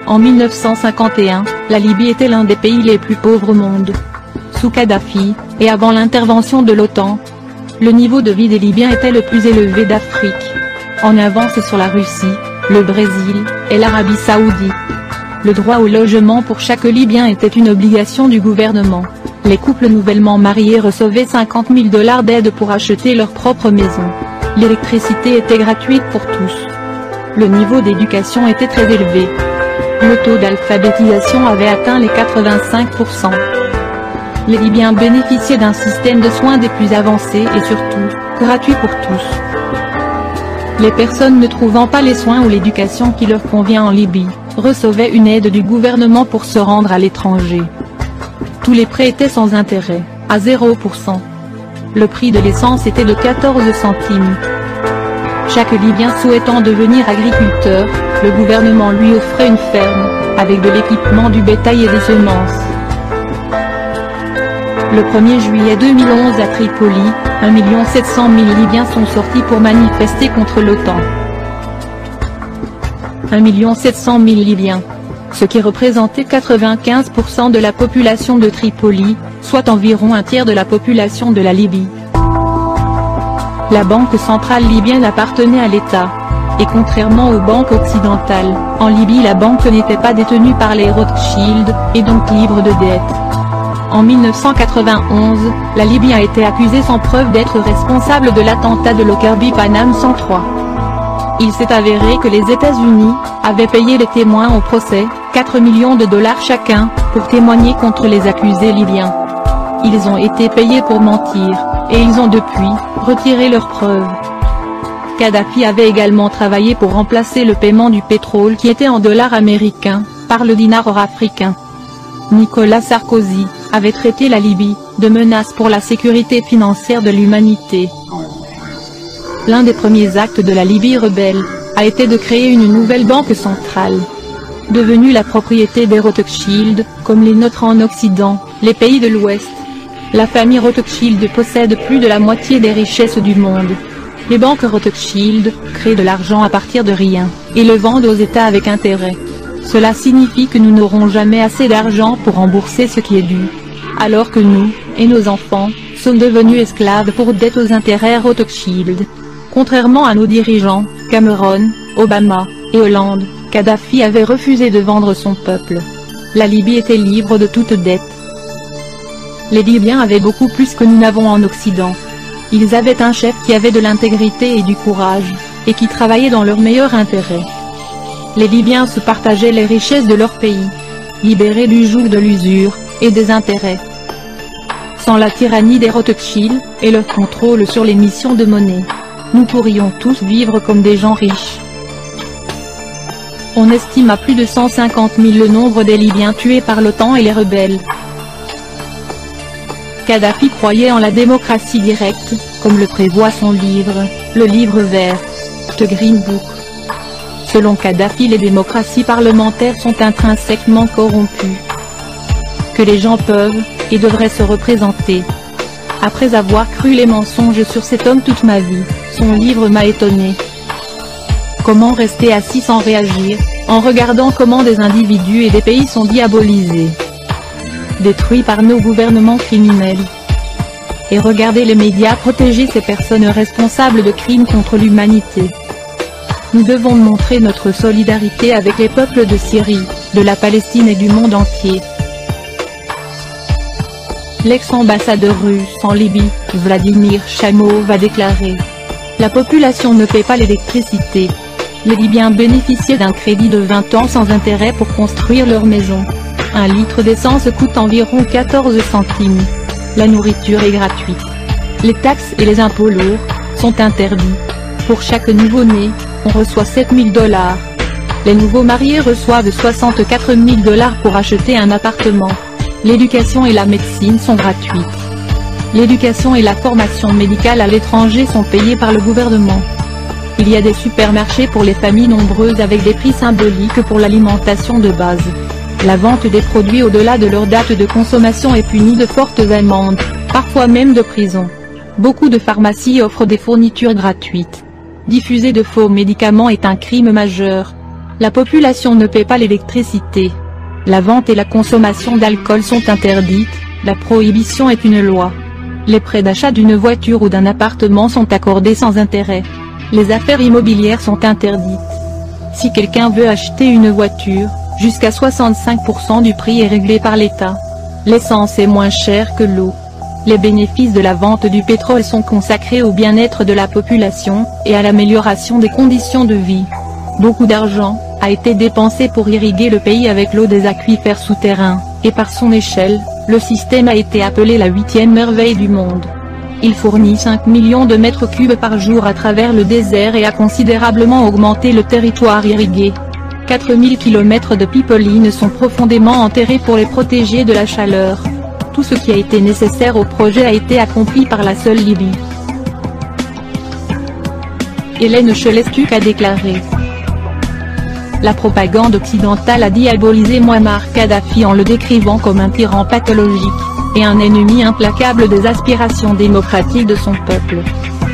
En 1951, la Libye était l'un des pays les plus pauvres au monde. Sous Kadhafi, et avant l'intervention de l'OTAN, le niveau de vie des Libyens était le plus élevé d'Afrique. En avance sur la Russie, le Brésil, et l'Arabie Saoudite. Le droit au logement pour chaque Libyen était une obligation du gouvernement. Les couples nouvellement mariés recevaient 50 000 $ d'aide pour acheter leur propre maison. L'électricité était gratuite pour tous. Le niveau d'éducation était très élevé. Le taux d'alphabétisation avait atteint les 85%. Les Libyens bénéficiaient d'un système de soins des plus avancés et surtout, gratuit pour tous. Les personnes ne trouvant pas les soins ou l'éducation qui leur convient en Libye, recevaient une aide du gouvernement pour se rendre à l'étranger. Tous les prêts étaient sans intérêt, à 0%. Le prix de l'essence était de 14 centimes. Chaque Libyen souhaitant devenir agriculteur, le gouvernement lui offrait une ferme, avec de l'équipement du bétail et des semences. Le 1er juillet 2011 à Tripoli, 1 700 000 Libyens sont sortis pour manifester contre l'OTAN. 1 700 000 Libyens, ce qui représentait 95% de la population de Tripoli, soit environ un tiers de la population de la Libye. La banque centrale libyenne appartenait à l'État. Et contrairement aux banques occidentales, en Libye la banque n'était pas détenue par les Rothschild, et donc libre de dettes. En 1991, la Libye a été accusée sans preuve d'être responsable de l'attentat de Lockerbie Paname 103. Il s'est avéré que les États-Unis avaient payé les témoins au procès, 4 millions de $ chacun, pour témoigner contre les accusés libyens. Ils ont été payés pour mentir, et ils ont depuis retiré leurs preuves. Kadhafi avait également travaillé pour remplacer le paiement du pétrole qui était en dollars américains, par le dinar africain. Nicolas Sarkozy avait traité la Libye de menace pour la sécurité financière de l'humanité. L'un des premiers actes de la Libye rebelle a été de créer une nouvelle banque centrale. Devenue la propriété des Rothschild, comme les nôtres en Occident, les pays de l'Ouest. La famille Rothschild possède plus de la moitié des richesses du monde. Les banques Rothschild créent de l'argent à partir de rien, et le vendent aux États avec intérêt. Cela signifie que nous n'aurons jamais assez d'argent pour rembourser ce qui est dû. Alors que nous, et nos enfants, sommes devenus esclaves pour dettes aux intérêts Rothschild. Contrairement à nos dirigeants, Cameron, Obama, et Hollande, Kadhafi avait refusé de vendre son peuple. La Libye était libre de toute dette. Les Libyens avaient beaucoup plus que nous n'avons en Occident. Ils avaient un chef qui avait de l'intégrité et du courage, et qui travaillait dans leur meilleur intérêt. Les Libyens se partageaient les richesses de leur pays, libérés du joug de l'usure, et des intérêts. Sans la tyrannie des Rothschild, et leur contrôle sur l'émission de monnaie, nous pourrions tous vivre comme des gens riches. On estime à plus de 150 000 le nombre des Libyens tués par l'OTAN et les rebelles. Kadhafi croyait en la démocratie directe, comme le prévoit son livre, le livre vert, The Green Book. Selon Kadhafi, les démocraties parlementaires sont intrinsèquement corrompues. Que les gens peuvent, et devraient se représenter. Après avoir cru les mensonges sur cet homme toute ma vie, son livre m'a étonné. Comment rester assis sans réagir, en regardant comment des individus et des pays sont diabolisés, détruits par nos gouvernements criminels. Et regarder les médias protéger ces personnes responsables de crimes contre l'humanité. Nous devons montrer notre solidarité avec les peuples de Syrie, de la Palestine et du monde entier. L'ex-ambassadeur russe en Libye, Vladimir Chamov, a déclaré: la population ne paie pas l'électricité. Les Libyens bénéficiaient d'un crédit de 20 ans sans intérêt pour construire leur maison. Un litre d'essence coûte environ 14 centimes. La nourriture est gratuite. Les taxes et les impôts lourds sont interdits. Pour chaque nouveau-né, on reçoit 7 000 $. Les nouveaux mariés reçoivent 64 000 $ pour acheter un appartement. L'éducation et la médecine sont gratuites. L'éducation et la formation médicale à l'étranger sont payées par le gouvernement. Il y a des supermarchés pour les familles nombreuses avec des prix symboliques pour l'alimentation de base. La vente des produits au-delà de leur date de consommation est punie de fortes amendes, parfois même de prison. Beaucoup de pharmacies offrent des fournitures gratuites. Diffuser de faux médicaments est un crime majeur. La population ne paie pas l'électricité. La vente et la consommation d'alcool sont interdites, la prohibition est une loi. Les prêts d'achat d'une voiture ou d'un appartement sont accordés sans intérêt. Les affaires immobilières sont interdites. Si quelqu'un veut acheter une voiture, jusqu'à 65% du prix est réglé par l'État. L'essence est moins chère que l'eau. Les bénéfices de la vente du pétrole sont consacrés au bien-être de la population, et à l'amélioration des conditions de vie. Beaucoup d'argent a été dépensé pour irriguer le pays avec l'eau des aquifères souterrains, et par son échelle, le système a été appelé la 8e merveille du monde. Il fournit 5 millions de mètres cubes par jour à travers le désert et a considérablement augmenté le territoire irrigué. 4000 km de pipelines sont profondément enterrés pour les protéger de la chaleur. Tout ce qui a été nécessaire au projet a été accompli par la seule Libye. Hélène Chelestuk a déclaré: la propagande occidentale a diabolisé Mouammar Kadhafi en le décrivant comme un tyran pathologique, et un ennemi implacable des aspirations démocratiques de son peuple.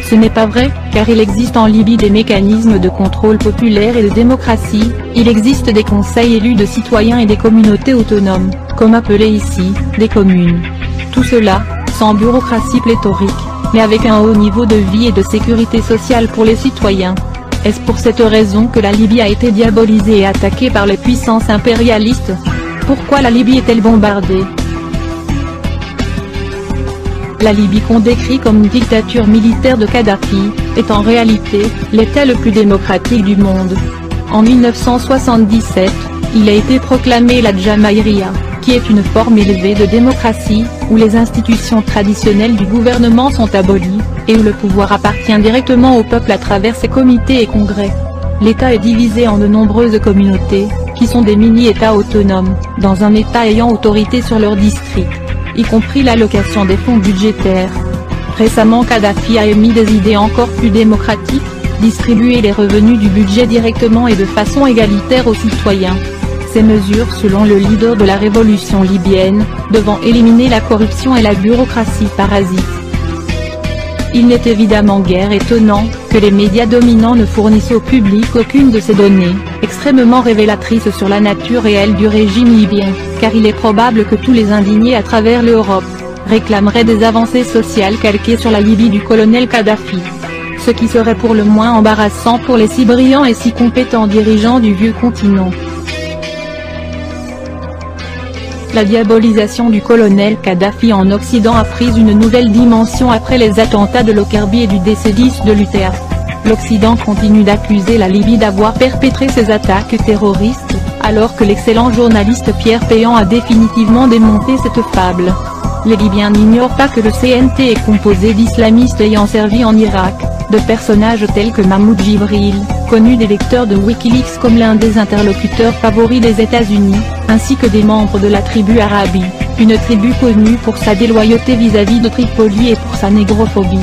Ce n'est pas vrai, car il existe en Libye des mécanismes de contrôle populaire et de démocratie, il existe des conseils élus de citoyens et des communautés autonomes, comme appelées ici, des communes. Tout cela, sans bureaucratie pléthorique, mais avec un haut niveau de vie et de sécurité sociale pour les citoyens. Est-ce pour cette raison que la Libye a été diabolisée et attaquée par les puissances impérialistes? Pourquoi la Libye est-elle bombardée? La Libye qu'on décrit comme une dictature militaire de Kadhafi, est en réalité, l'État le plus démocratique du monde. En 1977, il a été proclamé la Jamaïria, qui est une forme élevée de démocratie, où les institutions traditionnelles du gouvernement sont abolies, et où le pouvoir appartient directement au peuple à travers ses comités et congrès. L'État est divisé en de nombreuses communautés, qui sont des mini-États autonomes, dans un État ayant autorité sur leur district, y compris l'allocation des fonds budgétaires. Récemment Kadhafi a émis des idées encore plus démocratiques, distribuer les revenus du budget directement et de façon égalitaire aux citoyens. Ces mesures, selon le leader de la révolution libyenne, devant éliminer la corruption et la bureaucratie parasite. Il n'est évidemment guère étonnant que les médias dominants ne fournissent au public aucune de ces données, extrêmement révélatrices sur la nature réelle du régime libyen, car il est probable que tous les indignés à travers l'Europe réclameraient des avancées sociales calquées sur la Libye du colonel Kadhafi. Ce qui serait pour le moins embarrassant pour les si brillants et si compétents dirigeants du vieux continent. La diabolisation du colonel Kadhafi en Occident a pris une nouvelle dimension après les attentats de Lockerbie et du décès de l'UTA. L'Occident continue d'accuser la Libye d'avoir perpétré ces attaques terroristes, alors que l'excellent journaliste Pierre Péan a définitivement démonté cette fable. Les Libyens n'ignorent pas que le CNT est composé d'islamistes ayant servi en Irak, de personnages tels que Mahmoud Jibril, connu des lecteurs de Wikileaks comme l'un des interlocuteurs favoris des États-Unis, ainsi que des membres de la tribu Arabi, une tribu connue pour sa déloyauté vis-à-vis de Tripoli et pour sa négrophobie.